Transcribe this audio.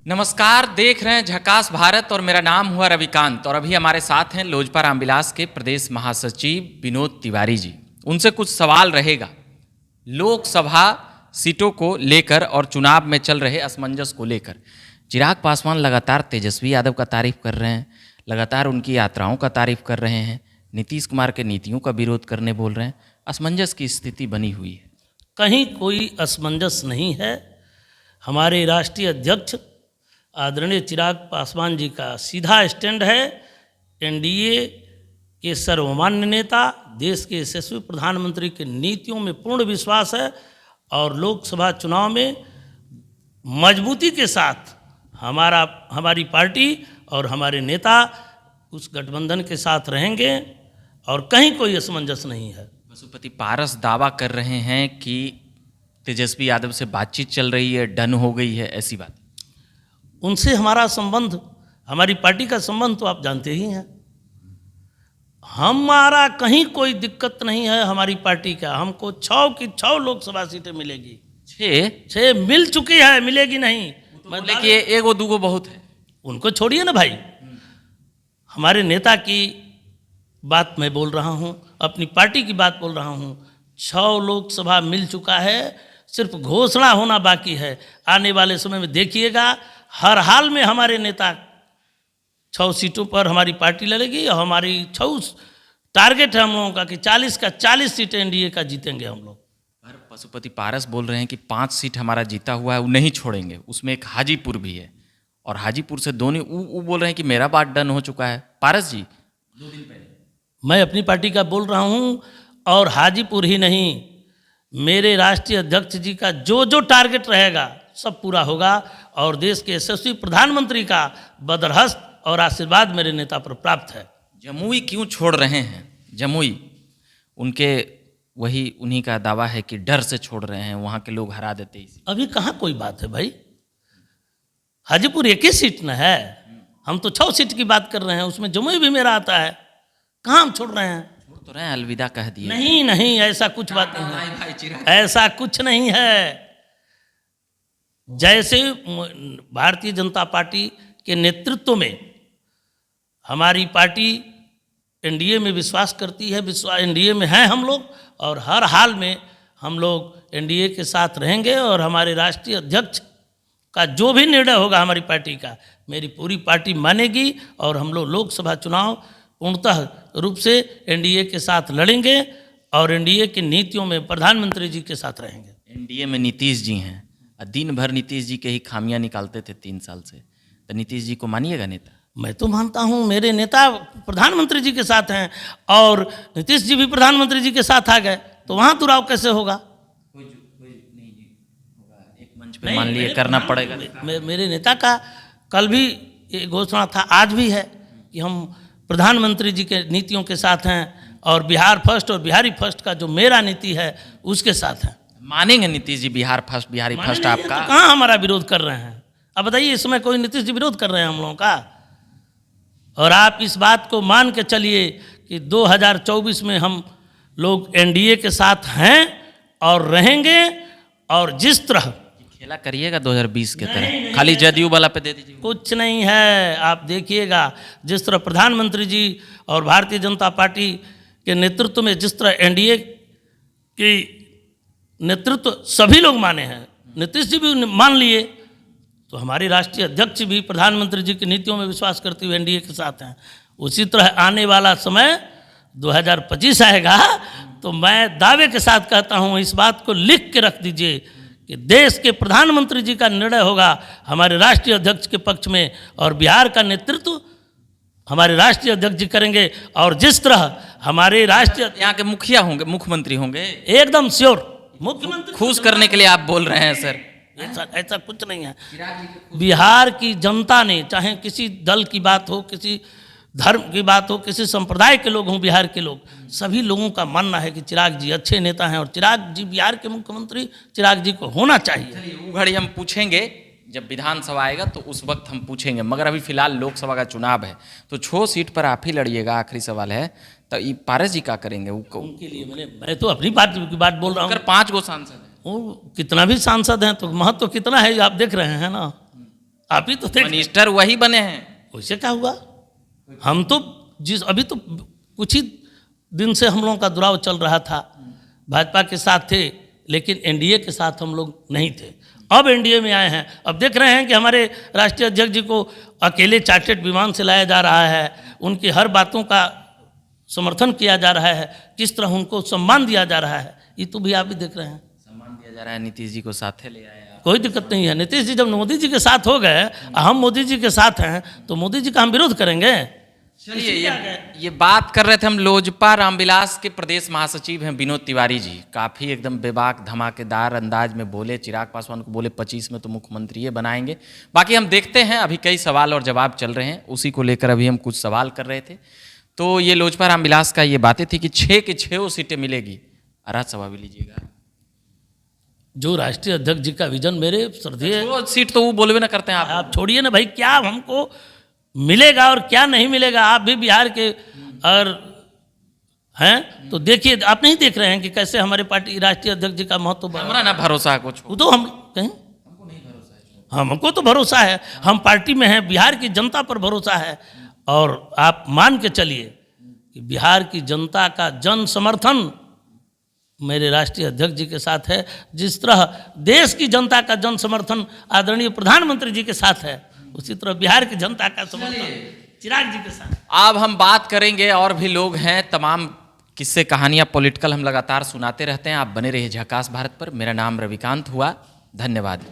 नमस्कार, देख रहे हैं झकास भारत और मेरा नाम हुआ रविकांत और अभी हमारे साथ हैं लोजपा रामविलास के प्रदेश महासचिव विनोद तिवारी जी। उनसे कुछ सवाल रहेगा लोकसभा सीटों को लेकर और चुनाव में चल रहे असमंजस को लेकर। चिराग पासवान लगातार तेजस्वी यादव का तारीफ कर रहे हैं, लगातार उनकी यात्राओं का तारीफ कर रहे हैं, नीतीश कुमार के नीतियों का विरोध करने बोल रहे हैं। असमंजस की स्थिति बनी हुई है। कहीं कोई असमंजस नहीं है। हमारे राष्ट्रीय अध्यक्ष आदरणीय चिराग पासवान जी का सीधा स्टैंड है। एनडीए के सर्वमान्य नेता, देश के यशस्वी प्रधानमंत्री के नीतियों में पूर्ण विश्वास है और लोकसभा चुनाव में मजबूती के साथ हमारी पार्टी और हमारे नेता उस गठबंधन के साथ रहेंगे और कहीं कोई असमंजस नहीं है। पशुपति पारस दावा कर रहे हैं कि तेजस्वी यादव से बातचीत चल रही है, डन हो गई है, ऐसी बात। उनसे हमारा संबंध, हमारी पार्टी का संबंध तो आप जानते ही हैं। हमारा कहीं कोई दिक्कत नहीं है। हमारी पार्टी का हमको 6 की 6 लोकसभा सीटें मिलेगी। 6 मिल चुकी है, मिलेगी नहीं। मतलब कि एगो दूगो बहुत है, उनको छोड़िए ना भाई। हमारे नेता की बात मैं बोल रहा हूँ, अपनी पार्टी की बात बोल रहा हूँ। 6 लोकसभा मिल चुका है, सिर्फ घोषणा होना बाकी है। आने वाले समय में देखिएगा, हर हाल में हमारे नेता 6 सीटों पर हमारी पार्टी लड़ेगी और हमारी 6 टारगेट है हम लोगों का कि 40 का 40 सीटें एनडीए का जीतेंगे हम लोग। पर पशुपति पारस बोल रहे हैं कि 5 सीट हमारा जीता हुआ है, वो नहीं छोड़ेंगे। उसमें एक हाजीपुर भी है और हाजीपुर से दोनों वो बोल रहे हैं कि मेरा बात डन हो चुका है। पारस जी 2 दिन पहले मैं अपनी पार्टी का बोल रहा हूँ और हाजीपुर ही नहीं, मेरे राष्ट्रीय अध्यक्ष जी का जो टारगेट रहेगा सब पूरा होगा और देश के यशस्वी प्रधानमंत्री का बदरहस्त और आशीर्वाद मेरे नेता पर प्राप्त है। जमुई क्यों छोड़ रहे हैं? जमुई उनके उन्हीं का दावा है कि डर से छोड़ रहे हैं, वहाँ के लोग हरा देते हैं। अभी कहाँ कोई बात है भाई, हाजीपुर 1 ही सीट न है। हम तो 6 सीट की बात कर रहे हैं, उसमें जमुई भी मेरा आता है। कहाँ हम छोड़ रहे हैं? छोड़ तो रहे हैं, अलविदा कह दिए। नहीं, ऐसा कुछ बात नहीं है, ऐसा कुछ नहीं है। जैसे भारतीय जनता पार्टी के नेतृत्व में हमारी पार्टी एनडीए में विश्वास करती है, एनडीए में हैं हम लोग और हर हाल में हम लोग एनडीए के साथ रहेंगे और हमारे राष्ट्रीय अध्यक्ष का जो भी निर्णय होगा हमारी पार्टी का, मेरी पूरी पार्टी मानेगी और हम लोग लोकसभा चुनाव पूर्णतः रूप से एनडीए के साथ लड़ेंगे और एनडीए की नीतियों में प्रधानमंत्री जी के साथ रहेंगे। एनडीए में नीतीश जी हैं, दिन भर नीतीश जी के ही खामियां निकालते थे 3 साल से, तो नीतीश जी को मानिएगा नेता? मैं तो मानता हूँ, मेरे नेता प्रधानमंत्री जी के साथ हैं और नीतीश जी भी प्रधानमंत्री जी के साथ आ गए, तो वहाँ दुराव कैसे होगा? कोई नहीं होगा, एक मंच पे मान लिए करना पड़ेगा। मेरे नेता का कल भी ये घोषणा था, आज भी है कि हम प्रधानमंत्री जी के नीतियों के साथ हैं और बिहार फर्स्ट और बिहारी फर्स्ट का जो मेरा नीति है उसके साथ हैं। मानेंगे नीतीश जी बिहार फर्स्ट बिहारी फर्स्ट आपका? तो कहाँ हमारा विरोध कर रहे हैं? अब बताइए, इस समय कोई नीतीश जी विरोध कर रहे हैं हम लोगों का? और आप इस बात को मान के चलिए कि 2024 में हम लोग एनडीए के साथ हैं और रहेंगे और जिस तरह खेला करिएगा 2020 के तरह, खाली जदयू वाला पे दे दीजिए। कुछ नहीं है, आप देखिएगा जिस तरह प्रधानमंत्री जी और भारतीय जनता पार्टी के नेतृत्व में जिस तरह एनडीए की नेतृत्व सभी लोग माने हैं, नीतीश जी भी मान लिए, तो हमारे राष्ट्रीय अध्यक्ष भी प्रधानमंत्री जी की नीतियों में विश्वास करते हुए एनडीए के साथ हैं। उसी तरह आने वाला समय 2025 आएगा तो मैं दावे के साथ कहता हूँ, इस बात को लिख के रख दीजिए कि देश के प्रधानमंत्री जी का निर्णय होगा हमारे राष्ट्रीय अध्यक्ष के पक्ष में और बिहार का नेतृत्व हमारे राष्ट्रीय अध्यक्ष जी करेंगे। और जिस तरह हमारे राष्ट्रीय यहाँ के मुखिया होंगे, मुख्यमंत्री होंगे, एकदम श्योर मुख्यमंत्री खुश करने के लिए आप बोल रहे हैं सर? ऐसा कुछ नहीं है। बिहार की जनता ने, चाहे किसी दल की बात हो, किसी धर्म की बात हो, किसी संप्रदाय के लोग हों, बिहार के लोग, सभी लोगों का मानना है कि चिराग जी अच्छे नेता हैं और चिराग जी बिहार के मुख्यमंत्री चिराग जी को होना चाहिए। वो घड़ी हम पूछेंगे, जब विधानसभा आएगा तो उस वक्त हम पूछेंगे, मगर अभी फिलहाल लोकसभा का चुनाव है तो 6 सीट पर आप ही लड़िएगा। आखिरी सवाल है, तो ये पारस जी क्या करेंगे? उनके लिए मैं तो अपनी पार्टी की बात बोल रहा हूँ। 5 गो सांसद हैं, वो कितना भी सांसद हैं तो महत्व कितना है आप देख रहे हैं ना। आप ही तो थे, मिनिस्टर वही बने हैं। वैसे क्या हुआ? हम तो अभी तो कुछ ही दिन से हम लोगों का दुराव चल रहा था, भाजपा के साथ थे, लेकिन एनडीए के साथ हम लोग नहीं थे। अब एनडीए में आए हैं, अब देख रहे हैं कि हमारे राष्ट्रीय अध्यक्ष जी को अकेले चार्टर्ड विमान से लाया जा रहा है, उनकी हर बातों का समर्थन किया जा रहा है, किस तरह उनको सम्मान दिया जा रहा है, ये तो भी आप भी देख रहे हैं। सम्मान दिया जा रहा है, नीतीश जी को साथे ले आए आप। कोई दिक्कत नहीं है। नीतीश जी जब मोदी जी के साथ हो गए, हम मोदी जी के साथ हैं, तो मोदी जी का हम विरोध करेंगे? चलिए, ये बात कर रहे थे हम लोजपा रामविलास के प्रदेश महासचिव हैं विनोद तिवारी जी। काफ़ी एकदम बेबाक धमाकेदार अंदाज में बोले, चिराग पासवान को बोले 25 में तो मुख्यमंत्री ये बनाएंगे। बाकी हम देखते हैं, अभी कई सवाल और जवाब चल रहे हैं, उसी को लेकर अभी हम कुछ सवाल कर रहे थे। तो ये लोजपा रामविलास का ये बातें थी कि 6 की 6 सीटें मिलेगी। राज्यसभा भी लीजिएगा, जो राष्ट्रीय अध्यक्ष जी का विजन, मेरे श्रद्धेय, वो सीट तो वो बोलवे ना करते हैं आप छोड़िए ना भाई, क्या हमको मिलेगा और क्या नहीं मिलेगा। आप भी बिहार के और हैं, तो देखिए, आप नहीं देख रहे हैं कि कैसे हमारे पार्टी राष्ट्रीय अध्यक्ष जी का महत्व बढ़ा। हमारा ना भरोसा है कुछ, वो तो हम कहें, हमको तो भरोसा है, हम पार्टी में हैं, बिहार की जनता पर भरोसा है। और आप मान के चलिए कि बिहार की जनता का जन समर्थन मेरे राष्ट्रीय अध्यक्ष जी के साथ है, जिस तरह देश की जनता का जन समर्थन आदरणीय प्रधानमंत्री जी के साथ है, उसी तरह बिहार की जनता का समर्थन चिराग जी के साथ। अब हम बात करेंगे, और भी लोग हैं, तमाम किस्से कहानियां पॉलिटिकल हम लगातार सुनाते रहते हैं। आप बने रहिए झकास भारत पर। मेरा नाम रविकांत हुआ, धन्यवाद।